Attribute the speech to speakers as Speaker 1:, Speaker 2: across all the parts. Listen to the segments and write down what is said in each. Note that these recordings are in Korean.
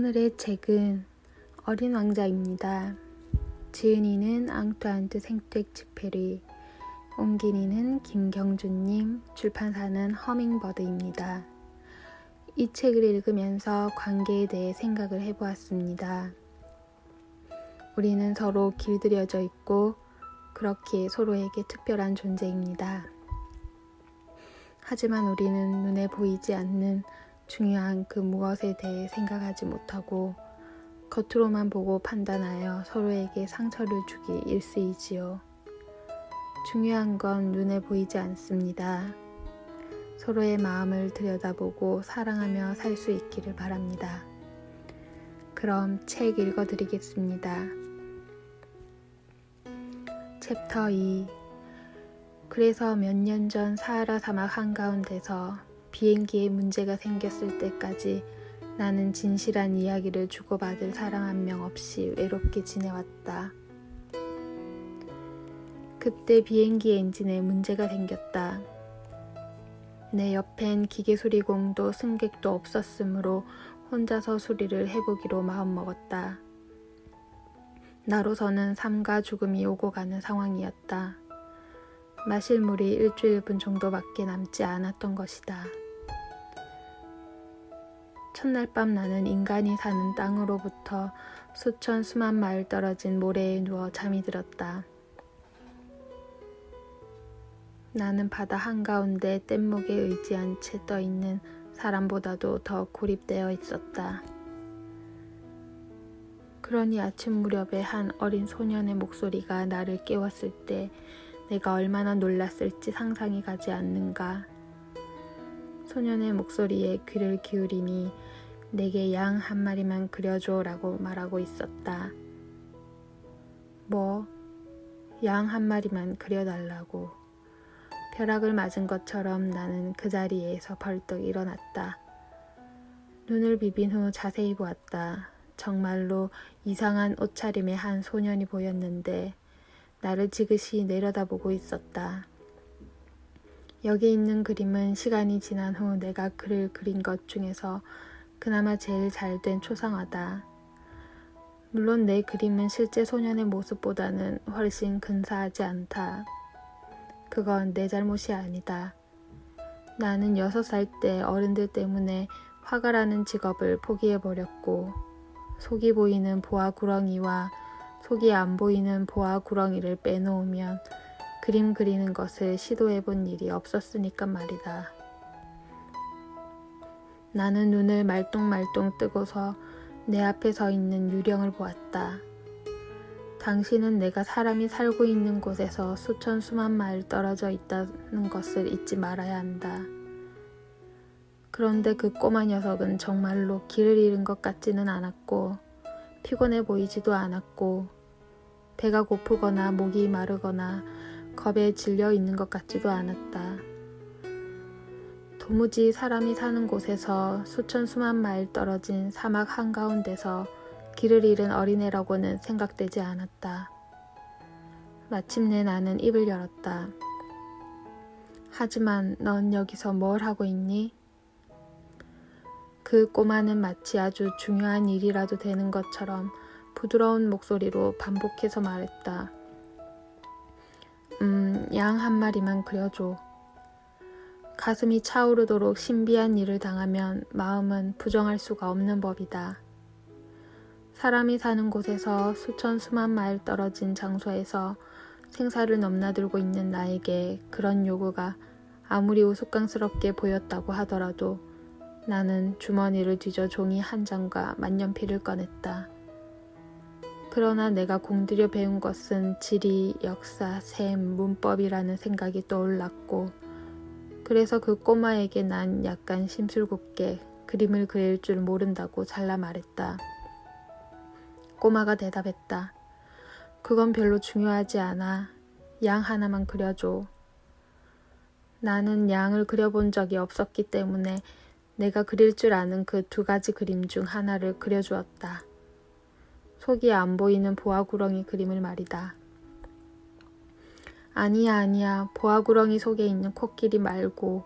Speaker 1: 오늘의 책은 어린 왕자입니다. 지은이는 앙투안트 생텍쥐페리, 옮긴이는 김경준님, 출판사는 허밍버드입니다. 이 책을 읽으면서 관계에 대해 생각을 해보았습니다. 우리는 서로 길들여져 있고 그렇기에 서로에게 특별한 존재입니다. 하지만 우리는 눈에 보이지 않는 중요한 그 무엇에 대해 생각하지 못하고 겉으로만 보고 판단하여 서로에게 상처를 주기 일쑤이지요. 중요한 건 눈에 보이지 않습니다. 서로의 마음을 들여다보고 사랑하며 살 수 있기를 바랍니다. 그럼 책 읽어드리겠습니다. 챕터 2. 그래서 몇 년 전 사하라 사막 한가운데서 비행기에 문제가 생겼을 때까지 나는 진실한 이야기를 주고받을 사람 한 명 없이 외롭게 지내왔다. 그때 비행기 엔진에 문제가 생겼다. 내 옆엔 기계수리공도 승객도 없었으므로 혼자서 수리를 해보기로 마음먹었다. 나로서는 삶과 죽음이 오고 가는 상황이었다. 마실 물이 일주일분 정도밖에 남지 않았던 것이다. 첫날 밤 나는 인간이 사는 땅으로부터 수천 수만 마일 떨어진 모래에 누워 잠이 들었다. 나는 바다 한가운데 뗏목에 의지한 채 떠있는 사람보다도 더 고립되어 있었다. 그러니 아침 무렵에 한 어린 소년의 목소리가 나를 깨웠을 때 내가 얼마나 놀랐을지 상상이 가지 않는가. 소년의 목소리에 귀를 기울이니 내게 양 한 마리만 그려줘 라고 말하고 있었다. 뭐? 양 한 마리만 그려달라고. 벼락을 맞은 것처럼 나는 그 자리에서 벌떡 일어났다. 눈을 비빈 후 자세히 보았다. 정말로 이상한 옷차림의 한 소년이 보였는데 나를 지그시 내려다보고 있었다. 여기 있는 그림은 시간이 지난 후 내가 글을 그린 것 중에서 그나마 제일 잘된 초상화다. 물론 내 그림은 실제 소년의 모습보다는 훨씬 근사하지 않다. 그건 내 잘못이 아니다. 나는 6살 때 어른들 때문에 화가라는 직업을 포기해버렸고 속이 보이는 보아구렁이와 속이 안 보이는 보아구렁이를 빼놓으면 그림 그리는 것을 시도해본 일이 없었으니까 말이다. 나는 눈을 말똥말똥 뜨고서 내 앞에 서 있는 유령을 보았다. 당신은 내가 사람이 살고 있는 곳에서 수천 수만 마일 떨어져 있다는 것을 잊지 말아야 한다. 그런데 그 꼬마 녀석은 정말로 길을 잃은 것 같지는 않았고 피곤해 보이지도 않았고 배가 고프거나 목이 마르거나 겁에 질려 있는 것 같지도 않았다. 도무지 사람이 사는 곳에서 수천 수만 마일 떨어진 사막 한가운데서 길을 잃은 어린애라고는 생각되지 않았다. 마침내 나는 입을 열었다. 하지만 넌 여기서 뭘 하고 있니? 그 꼬마는 마치 아주 중요한 일이라도 되는 것처럼 부드러운 목소리로 반복해서 말했다. 양 한 마리만 그려줘. 가슴이 차오르도록 신비한 일을 당하면 마음은 부정할 수가 없는 법이다. 사람이 사는 곳에서 수천 수만 마일 떨어진 장소에서 생사를 넘나들고 있는 나에게 그런 요구가 아무리 우스꽝스럽게 보였다고 하더라도 나는 주머니를 뒤져 종이 한 장과 만년필을 꺼냈다. 그러나 내가 공들여 배운 것은 지리, 역사, 셈, 문법이라는 생각이 떠올랐고 그래서 그 꼬마에게 난 약간 심술궂게 그림을 그릴 줄 모른다고 잘라 말했다. 꼬마가 대답했다. 그건 별로 중요하지 않아. 양 하나만 그려줘. 나는 양을 그려본 적이 없었기 때문에 내가 그릴 줄 아는 그 2가지 그림 중 하나를 그려주었다. 속이 안 보이는 보아구렁이 그림을 말이다. 아니야. 보아구렁이 속에 있는 코끼리 말고.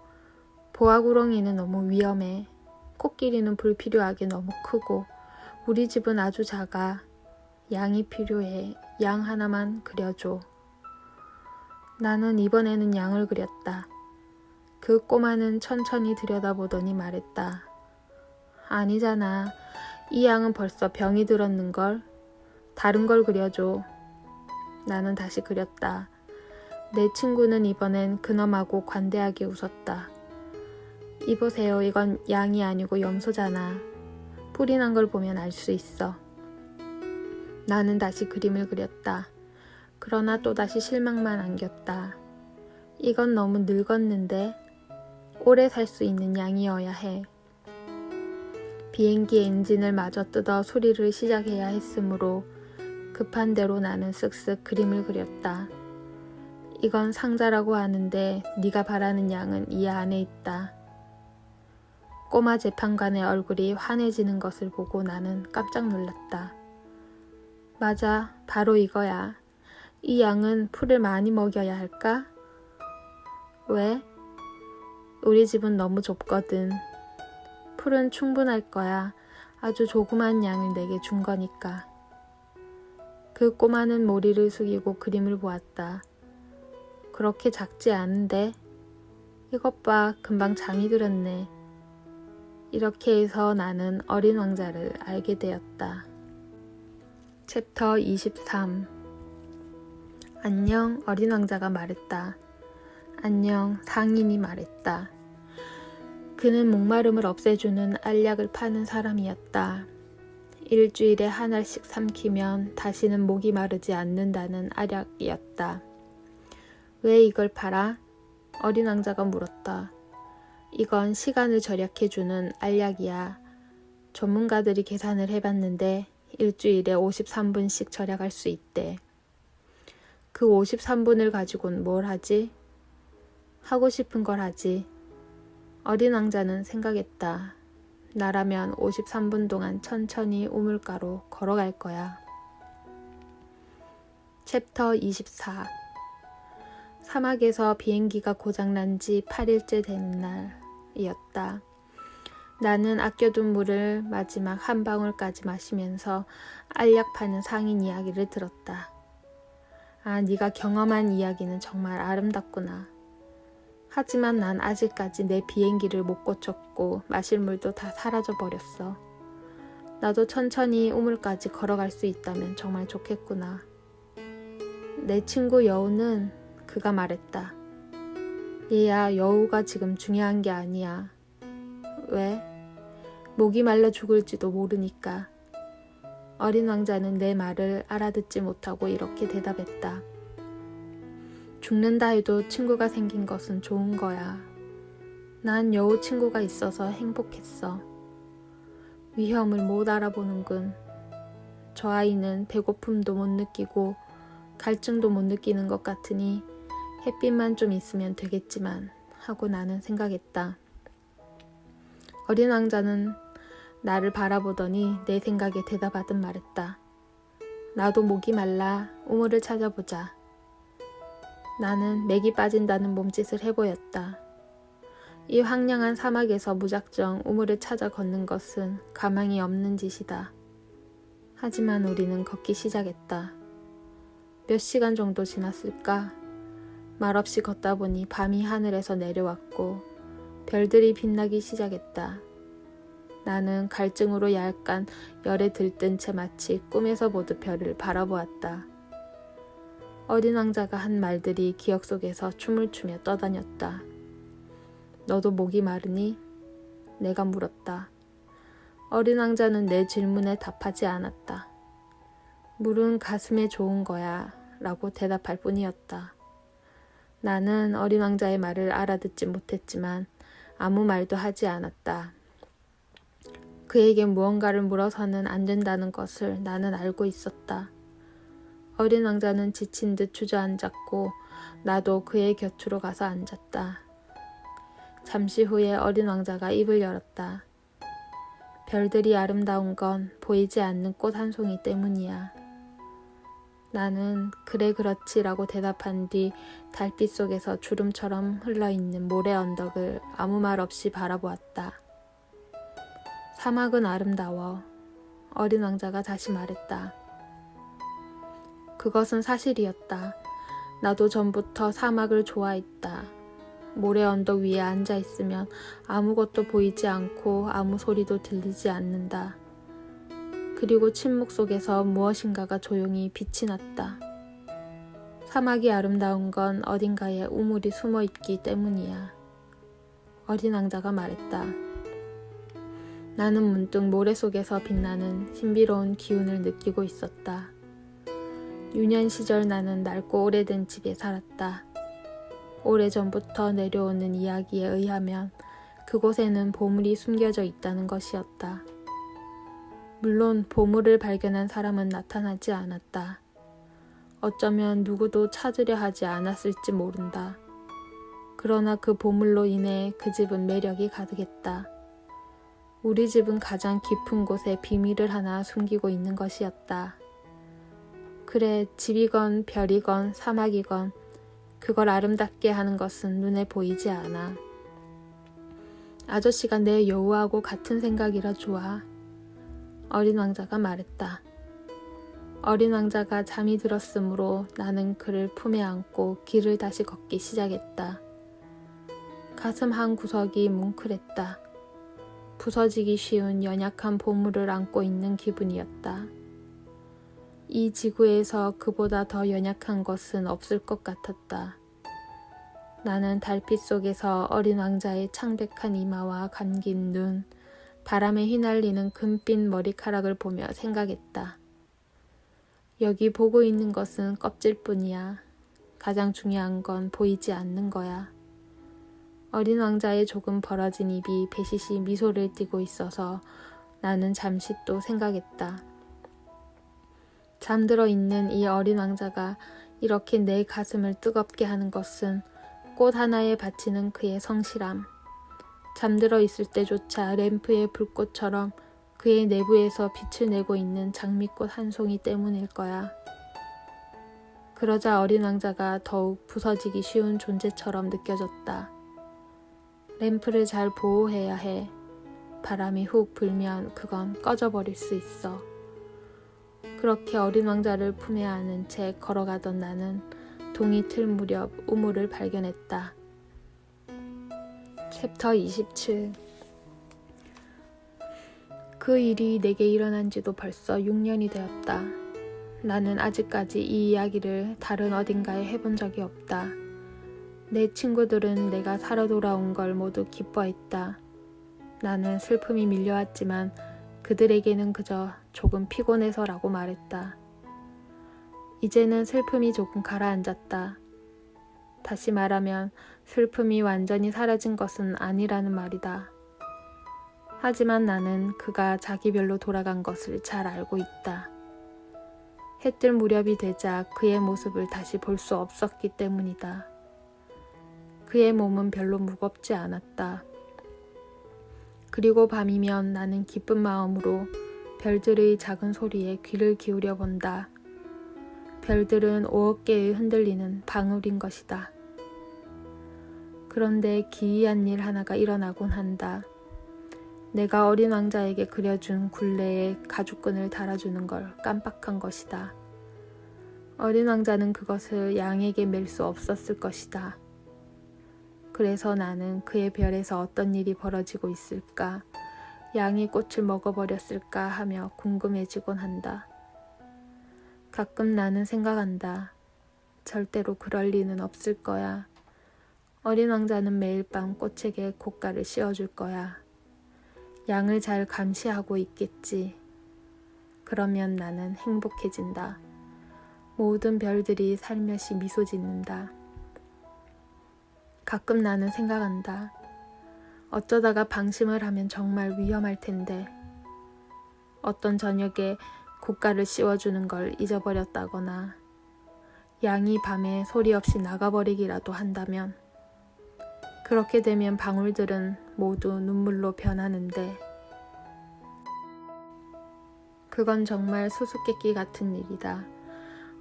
Speaker 1: 보아구렁이는 너무 위험해. 코끼리는 불필요하게 너무 크고 우리 집은 아주 작아. 양이 필요해. 양 하나만 그려줘. 나는 이번에는 양을 그렸다. 그 꼬마는 천천히 들여다보더니 말했다. 아니잖아. 이 양은 벌써 병이 들었는걸. 다른 걸 그려줘. 나는 다시 그렸다. 내 친구는 이번엔 근엄하고 관대하게 웃었다. 이보세요. 이건 양이 아니고 염소잖아. 뿔이 난 걸 보면 알 수 있어. 나는 다시 그림을 그렸다. 그러나 또다시 실망만 안겼다. 이건 너무 늙었는데 오래 살 수 있는 양이어야 해. 비행기 엔진을 마저 뜯어 수리를 시작해야 했으므로 급한 대로 나는 쓱쓱 그림을 그렸다. 이건 상자라고 하는데 네가 바라는 양은 이 안에 있다. 꼬마 재판관의 얼굴이 환해지는 것을 보고 나는 깜짝 놀랐다. 맞아, 바로 이거야. 이 양은 풀을 많이 먹여야 할까? 왜? 우리 집은 너무 좁거든. 풀은 충분할 거야. 아주 조그만 양을 내게 준 거니까. 그 꼬마는 머리를 숙이고 그림을 보았다. 그렇게 작지 않은데? 이것 봐, 금방 잠이 들었네. 이렇게 해서 나는 어린 왕자를 알게 되었다. 챕터 23. 안녕, 어린 왕자가 말했다. 안녕, 상인이 말했다. 그는 목마름을 없애주는 알약을 파는 사람이었다. 일주일에 한 알씩 삼키면 다시는 목이 마르지 않는다는 알약이었다. 왜 이걸 팔아? 어린 왕자가 물었다. 이건 시간을 절약해주는 알약이야. 전문가들이 계산을 해봤는데 일주일에 53분씩 절약할 수 있대. 그 53분을 가지고는 뭘 하지? 하고 싶은 걸 하지. 어린 왕자는 생각했다. 나라면 53분 동안 천천히 우물가로 걸어갈 거야. 챕터 24. 사막에서 비행기가 고장난 지 8일째 되는 날이었다. 나는 아껴둔 물을 마지막 한 방울까지 마시면서 알약 파는 상인 이야기를 들었다. 아, 네가 경험한 이야기는 정말 아름답구나. 하지만 난 아직까지 내 비행기를 못 고쳤고 마실 물도 다 사라져 버렸어. 나도 천천히 우물까지 걸어갈 수 있다면 정말 좋겠구나. 내 친구 여우는 그가 말했다. 얘야, 여우가 지금 중요한 게 아니야. 왜? 목이 말라 죽을지도 모르니까. 어린 왕자는 내 말을 알아듣지 못하고 이렇게 대답했다. 죽는다 해도 친구가 생긴 것은 좋은 거야. 난 여우 친구가 있어서 행복했어. 위험을 못 알아보는군. 저 아이는 배고픔도 못 느끼고 갈증도 못 느끼는 것 같으니 햇빛만 좀 있으면 되겠지만 하고 나는 생각했다. 어린 왕자는 나를 바라보더니 내 생각에 대답하듯 말했다. 나도 목이 말라. 우물을 찾아보자. 나는 맥이 빠진다는 몸짓을 해보였다. 이 황량한 사막에서 무작정 우물을 찾아 걷는 것은 가망이 없는 짓이다. 하지만 우리는 걷기 시작했다. 몇 시간 정도 지났을까? 말없이 걷다 보니 밤이 하늘에서 내려왔고 별들이 빛나기 시작했다. 나는 갈증으로 약간 열에 들뜬 채 마치 꿈에서 보듯 별을 바라보았다. 어린 왕자가 한 말들이 기억 속에서 춤을 추며 떠다녔다. 너도 목이 마르니? 내가 물었다. 어린 왕자는 내 질문에 답하지 않았다. 물은 가슴에 좋은 거야 라고 대답할 뿐이었다. 나는 어린 왕자의 말을 알아듣지 못했지만 아무 말도 하지 않았다. 그에게 무언가를 물어서는 안 된다는 것을 나는 알고 있었다. 어린 왕자는 지친 듯 주저앉았고 나도 그의 곁으로 가서 앉았다. 잠시 후에 어린 왕자가 입을 열었다. 별들이 아름다운 건 보이지 않는 꽃 한 송이 때문이야. 나는 그래 그렇지라고 대답한 뒤 달빛 속에서 주름처럼 흘러있는 모래 언덕을 아무 말 없이 바라보았다. 사막은 아름다워. 어린 왕자가 다시 말했다. 그것은 사실이었다. 나도 전부터 사막을 좋아했다. 모래 언덕 위에 앉아 있으면 아무것도 보이지 않고 아무 소리도 들리지 않는다. 그리고 침묵 속에서 무엇인가가 조용히 빛이 났다. 사막이 아름다운 건 어딘가에 우물이 숨어 있기 때문이야. 어린 왕자가 말했다. 나는 문득 모래 속에서 빛나는 신비로운 기운을 느끼고 있었다. 유년 시절 나는 낡고 오래된 집에 살았다. 오래전부터 내려오는 이야기에 의하면 그곳에는 보물이 숨겨져 있다는 것이었다. 물론 보물을 발견한 사람은 나타나지 않았다. 어쩌면 누구도 찾으려 하지 않았을지 모른다. 그러나 그 보물로 인해 그 집은 매력이 가득했다. 우리 집은 가장 깊은 곳에 비밀을 하나 숨기고 있는 것이었다. 그래, 집이건 별이건 사막이건 그걸 아름답게 하는 것은 눈에 보이지 않아. 아저씨가 내 여우하고 같은 생각이라 좋아. 어린 왕자가 말했다. 어린 왕자가 잠이 들었으므로 나는 그를 품에 안고 길을 다시 걷기 시작했다. 가슴 한 구석이 뭉클했다. 부서지기 쉬운 연약한 보물을 안고 있는 기분이었다. 이 지구에서 그보다 더 연약한 것은 없을 것 같았다. 나는 달빛 속에서 어린 왕자의 창백한 이마와 감긴 눈, 바람에 휘날리는 금빛 머리카락을 보며 생각했다. 여기 보고 있는 것은 껍질뿐이야. 가장 중요한 건 보이지 않는 거야. 어린 왕자의 조금 벌어진 입이 배시시 미소를 띠고 있어서 나는 잠시 또 생각했다. 잠들어 있는 이 어린 왕자가 이렇게 내 가슴을 뜨겁게 하는 것은 꽃 하나에 바치는 그의 성실함, 잠들어 있을 때조차 램프의 불꽃처럼 그의 내부에서 빛을 내고 있는 장미꽃 한 송이 때문일 거야. 그러자 어린 왕자가 더욱 부서지기 쉬운 존재처럼 느껴졌다. 램프를 잘 보호해야 해. 바람이 훅 불면 그건 꺼져버릴 수 있어. 그렇게 어린 왕자를 품에 안은 채 걸어가던 나는 동이 틀 무렵 우물을 발견했다. 챕터 27. 그 일이 내게 일어난 지도 벌써 6년이 되었다. 나는 아직까지 이 이야기를 다른 어딘가에 해본 적이 없다. 내 친구들은 내가 살아 돌아온 걸 모두 기뻐했다. 나는 슬픔이 밀려왔지만 그들에게는 그저 조금 피곤해서라고 말했다. 이제는 슬픔이 조금 가라앉았다. 다시 말하면 슬픔이 완전히 사라진 것은 아니라는 말이다. 하지만 나는 그가 자기별로 돌아간 것을 잘 알고 있다. 해 뜰 무렵이 되자 그의 모습을 다시 볼 수 없었기 때문이다. 그의 몸은 별로 무겁지 않았다. 그리고 밤이면 나는 기쁜 마음으로 별들의 작은 소리에 귀를 기울여 본다. 별들은 5억 개의 흔들리는 방울인 것이다. 그런데 기이한 일 하나가 일어나곤 한다. 내가 어린 왕자에게 그려준 굴레에 가죽끈을 달아주는 걸 깜빡한 것이다. 어린 왕자는 그것을 양에게 맬 수 없었을 것이다. 그래서 나는 그의 별에서 어떤 일이 벌어지고 있을까, 양이 꽃을 먹어버렸을까 하며 궁금해지곤 한다. 가끔 나는 생각한다. 절대로 그럴 리는 없을 거야. 어린 왕자는 매일 밤 꽃에게 곶가를 씌워줄 거야. 양을 잘 감시하고 있겠지. 그러면 나는 행복해진다. 모든 별들이 살며시 미소 짓는다. 가끔 나는 생각한다. 어쩌다가 방심을 하면 정말 위험할 텐데. 어떤 저녁에 곶가를 씌워주는 걸 잊어버렸다거나 양이 밤에 소리 없이 나가버리기라도 한다면 그렇게 되면 방울들은 모두 눈물로 변하는데 그건 정말 수수께끼 같은 일이다.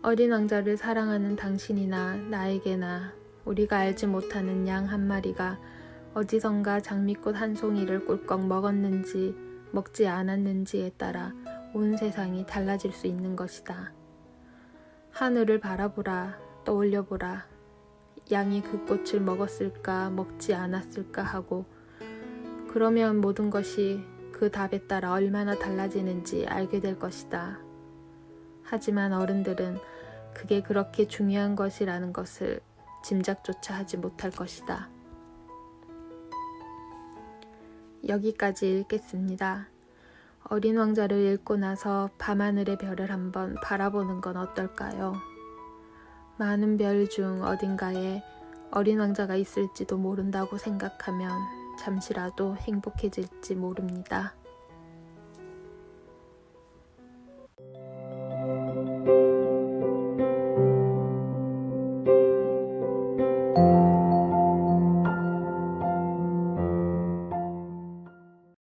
Speaker 1: 어린 왕자를 사랑하는 당신이나 나에게나 우리가 알지 못하는 양 한 마리가 어디선가 장미꽃 한 송이를 꿀꺽 먹었는지 먹지 않았는지에 따라 온 세상이 달라질 수 있는 것이다. 하늘을 바라보라, 떠올려보라. 양이 그 꽃을 먹었을까, 먹지 않았을까 하고, 그러면 모든 것이 그 답에 따라 얼마나 달라지는지 알게 될 것이다. 하지만 어른들은 그게 그렇게 중요한 것이라는 것을 짐작조차 하지 못할 것이다. 여기까지 읽겠습니다. 어린 왕자를 읽고 나서 밤하늘의 별을 한번 바라보는 건 어떨까요? 많은 별 중 어딘가에 어린 왕자가 있을지도 모른다고 생각하면 잠시라도 행복해질지 모릅니다.